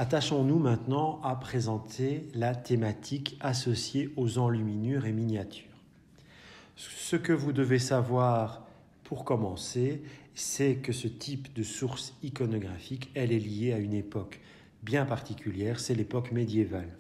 Attachons-nous maintenant à présenter la thématique associée aux enluminures et miniatures. Ce que vous devez savoir pour commencer, c'est que ce type de source iconographique, elle est liée à une époque bien particulière, c'est l'époque médiévale.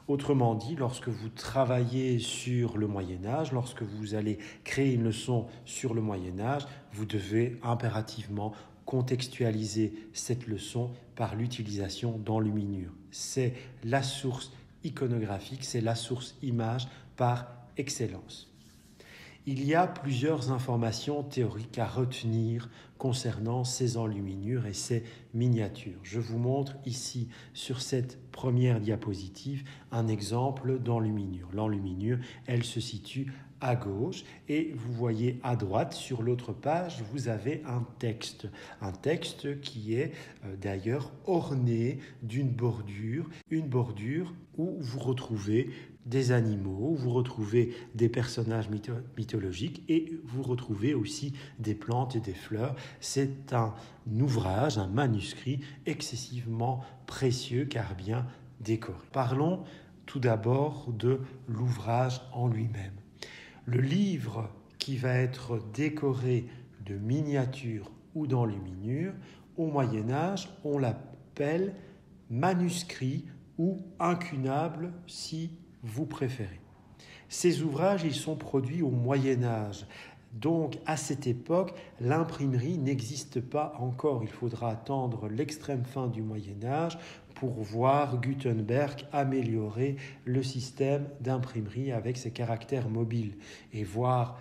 Autrement dit, lorsque vous travaillez sur le Moyen-Âge, lorsque vous allez créer une leçon sur le Moyen-Âge, vous devez impérativement contextualiser cette leçon par l'utilisation d'enluminures. C'est la source iconographique, c'est la source image par excellence. Il y a plusieurs informations théoriques à retenir concernant ces enluminures et ces miniatures. Je vous montre ici sur cette première diapositive un exemple d'enluminure. L'enluminure, elle se situe à gauche et vous voyez à droite, sur l'autre page, vous avez un texte qui est d'ailleurs orné d'une bordure, une bordure où vous retrouvez des animaux, vous retrouvez des personnages mythologiques et vous retrouvez aussi des plantes et des fleurs. C'est un ouvrage, un manuscrit excessivement précieux car bien décoré. Parlons tout d'abord de l'ouvrage en lui-même. Le livre qui va être décoré de miniatures ou d'enluminures, au Moyen-Âge, on l'appelle manuscrit ou incunable si vous préférez. Ces ouvrages, ils sont produits au Moyen-Âge. Donc, à cette époque, l'imprimerie n'existe pas encore. Il faudra attendre l'extrême fin du Moyen-Âge pour voir Gutenberg améliorer le système d'imprimerie avec ses caractères mobiles et voir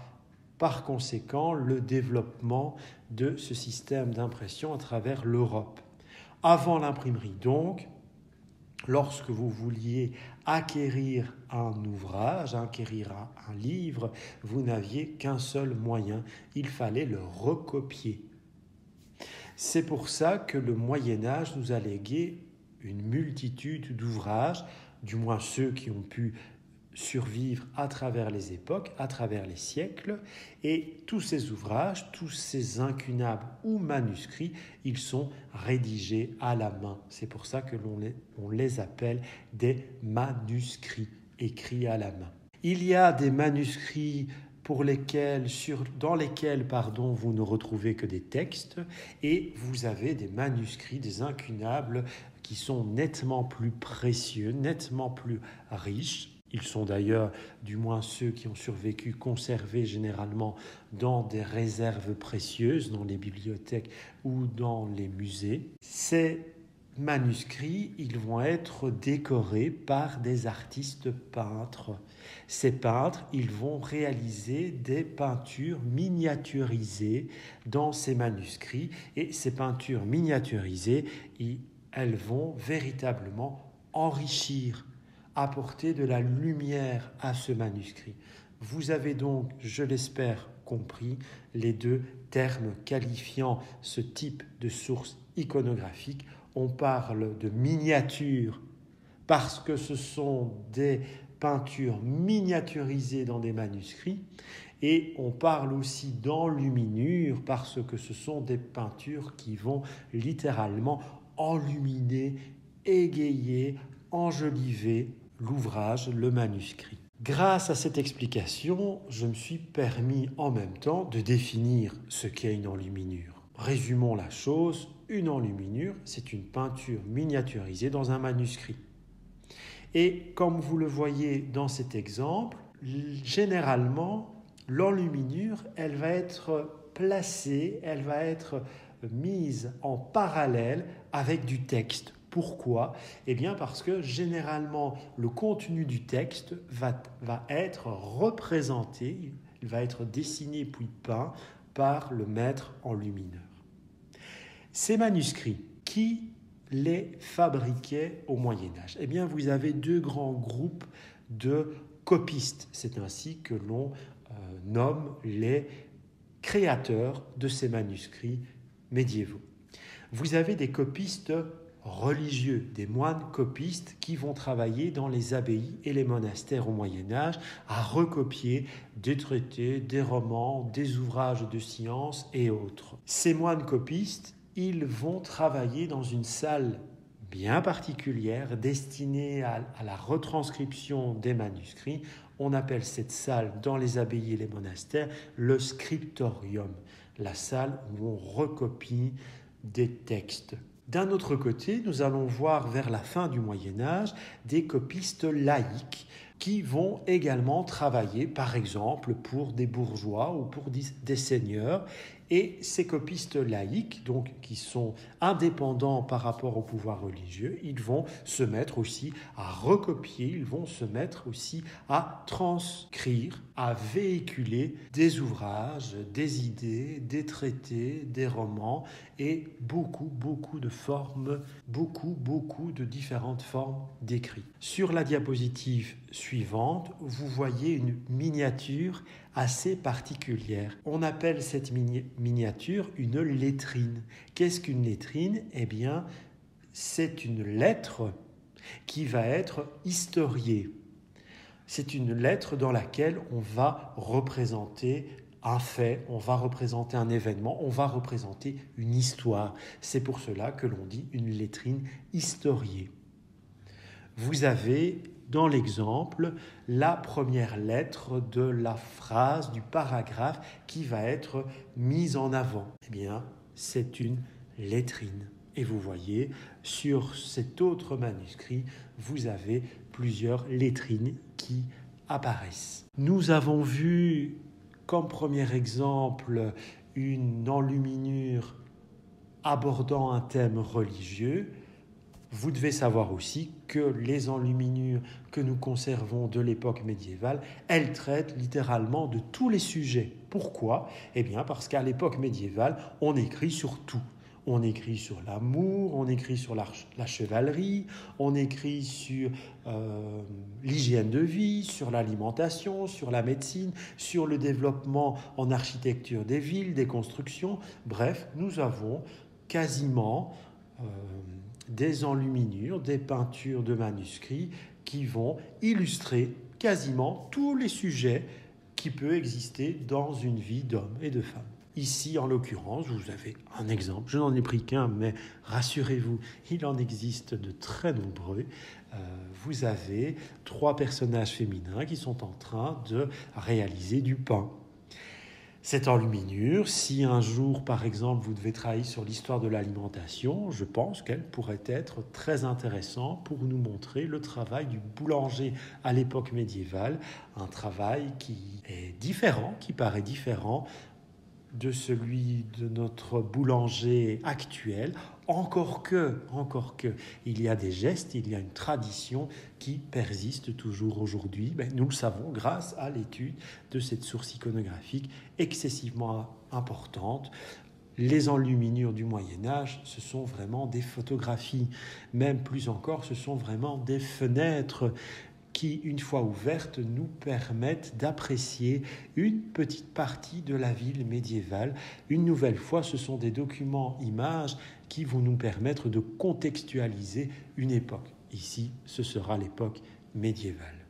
par conséquent le développement de ce système d'impression à travers l'Europe. Avant l'imprimerie, donc, lorsque vous vouliez acquérir un ouvrage, acquérir un livre, vous n'aviez qu'un seul moyen, il fallait le recopier. C'est pour ça que le Moyen-Âge nous a légué une multitude d'ouvrages, du moins ceux qui ont pu survivre à travers les époques, à travers les siècles, et tous ces ouvrages, tous ces incunables ou manuscrits, ils sont rédigés à la main. C'est pour ça que l'on les appelle des manuscrits, écrits à la main. Il y a des manuscrits dans lesquels vous ne retrouvez que des textes, et vous avez des manuscrits, des incunables, qui sont nettement plus précieux, nettement plus riches. Ils sont d'ailleurs, du moins ceux qui ont survécu, conservés généralement dans des réserves précieuses, dans les bibliothèques ou dans les musées. Ces manuscrits, ils vont être décorés par des artistes peintres. Ces peintres, ils vont réaliser des peintures miniaturisées dans ces manuscrits. Et ces peintures miniaturisées, elles vont véritablement enrichir, apporter de la lumière à ce manuscrit. Vous avez donc, je l'espère, compris les deux termes qualifiant ce type de source iconographique. On parle de miniature parce que ce sont des peintures miniaturisées dans des manuscrits, et on parle aussi d'enluminure parce que ce sont des peintures qui vont littéralement enluminer, égayer, enjoliver l'ouvrage, le manuscrit. Grâce à cette explication, je me suis permis en même temps de définir ce qu'est une enluminure. Résumons la chose, une enluminure, c'est une peinture miniaturisée dans un manuscrit. Et comme vous le voyez dans cet exemple, généralement, l'enluminure, elle va être placée, elle va être mise en parallèle avec du texte. Pourquoi ? Eh bien parce que généralement, le contenu du texte va être représenté, il va être dessiné puis peint par le maître enlumineur. Ces manuscrits, qui les fabriquaient au Moyen-Âge ? Eh bien, vous avez deux grands groupes de copistes. C'est ainsi que l'on nomme les créateurs de ces manuscrits médiévaux. Vous avez des copistes religieux, des moines copistes qui vont travailler dans les abbayes et les monastères au Moyen-Âge à recopier des traités, des romans, des ouvrages de science et autres. Ces moines copistes, ils vont travailler dans une salle bien particulière destinée à la retranscription des manuscrits. On appelle cette salle dans les abbayes et les monastères le scriptorium, la salle où on recopie des textes. D'un autre côté, nous allons voir vers la fin du Moyen-Âge des copistes laïcs qui vont également travailler, par exemple, pour des bourgeois ou pour des seigneurs. Et ces copistes laïcs, donc, qui sont indépendants par rapport au pouvoir religieux, ils vont se mettre aussi à recopier, ils vont se mettre aussi à transcrire, à véhiculer des ouvrages, des idées, des traités, des romans et beaucoup de formes, beaucoup de différentes formes d'écrits. Sur la diapositive suivante, vous voyez une miniature assez particulière. On appelle cette miniature une lettrine. Qu'est-ce qu'une lettrine ? Eh bien, c'est une lettre qui va être historiée. C'est une lettre dans laquelle on va représenter un fait, on va représenter un événement, on va représenter une histoire. C'est pour cela que l'on dit une lettrine historiée. Vous avez dans l'exemple la première lettre de la phrase, du paragraphe qui va être mise en avant. Eh bien, c'est une lettrine. Et vous voyez, sur cet autre manuscrit, vous avez plusieurs lettrines qui apparaissent. Nous avons vu comme premier exemple une enluminure abordant un thème religieux. Vous devez savoir aussi que les enluminures que nous conservons de l'époque médiévale, elles traitent littéralement de tous les sujets. Pourquoi ? Eh bien parce qu'à l'époque médiévale, on écrit sur tout. On écrit sur l'amour, on écrit sur la chevalerie, on écrit sur l'hygiène de vie, sur l'alimentation, sur la médecine, sur le développement en architecture des villes, des constructions. Bref, nous avons quasiment des enluminures, des peintures de manuscrits qui vont illustrer quasiment tous les sujets qui peuvent exister dans une vie d'homme et de femme. Ici, en l'occurrence, vous avez un exemple. Je n'en ai pris qu'un, mais rassurez-vous, il en existe de très nombreux. Vous avez 3 personnages féminins qui sont en train de réaliser du pain. Cette enluminure, si un jour, par exemple, vous devez travailler sur l'histoire de l'alimentation, je pense qu'elle pourrait être très intéressante pour nous montrer le travail du boulanger à l'époque médiévale, un travail qui est différent, qui paraît différent de celui de notre boulanger actuel, encore que, il y a des gestes, il y a une tradition qui persiste toujours aujourd'hui. Nous le savons grâce à l'étude de cette source iconographique excessivement importante. Les enluminures du Moyen-Âge, ce sont vraiment des photographies. Même plus encore, ce sont vraiment des fenêtres qui, une fois ouvertes, nous permettent d'apprécier une petite partie de la ville médiévale. Une nouvelle fois, ce sont des documents images qui vont nous permettre de contextualiser une époque. Ici, ce sera l'époque médiévale.